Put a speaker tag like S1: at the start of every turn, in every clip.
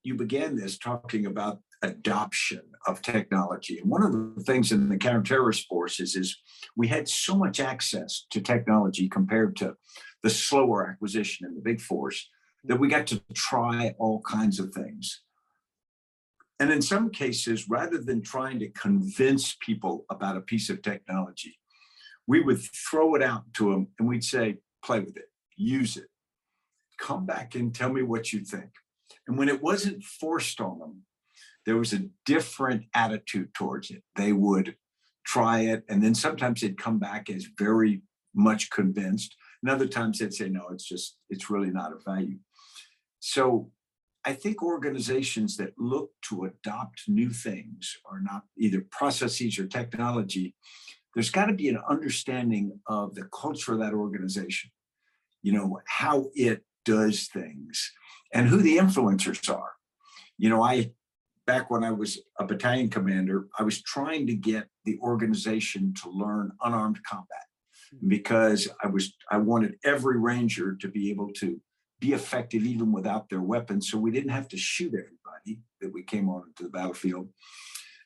S1: you began this talking about adoption of technology. And one of the things in the counterterrorist forces is we had so much access to technology compared to the slower acquisition in the big force that we got to try all kinds of things. And in some cases, rather than trying to convince people about a piece of technology, we would throw it out to them and we'd say, play with it, use it, come back and tell me what you think. And when it wasn't forced on them, there was a different attitude towards it. They would try it, and then sometimes they'd come back as very much convinced. And other times they'd say, no, it's really not of value. So I think organizations that look to adopt new things are not either processes or technology. There's got to be an understanding of the culture of that organization, how it does things and who the influencers are. Back when I was a battalion commander, I was trying to get the organization to learn unarmed combat because I wanted every Ranger to be able to be effective even without their weapons, so we didn't have to shoot everybody that we came on to the battlefield.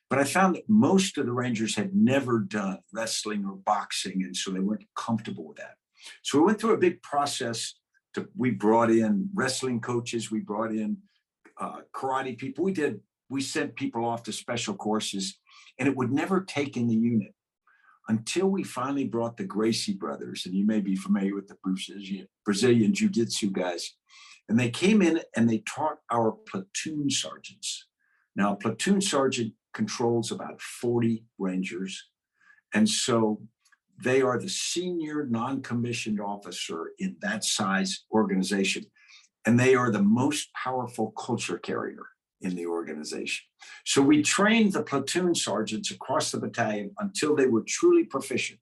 S1: But I found that most of the Rangers had never done wrestling or boxing, and so they weren't comfortable with that. So we went through a big process. We brought in wrestling coaches, we brought in karate people. We sent people off to special courses, and it would never take in the unit until we finally brought the Gracie brothers, and you may be familiar with the Brazilian jiu-jitsu guys. And they came in and they taught our platoon sergeants. Now, a platoon sergeant controls about 40 Rangers. And so they are the senior non-commissioned officer in that size organization. And they are the most powerful culture carrier in the organization. So we trained the platoon sergeants across the battalion until they were truly proficient.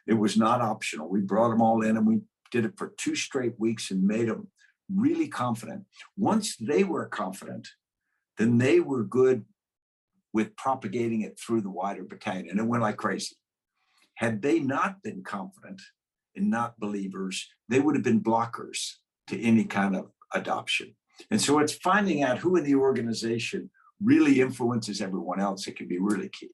S1: It was not optional. We brought them all in and we did it for 2 straight weeks and made them really confident. Once they were confident, then they were good with propagating it through the wider battalion, and it went like crazy. Had they not been confident and not believers, they would have been blockers to any kind of adoption. And so it's finding out who in the organization really influences everyone else. It can be really key.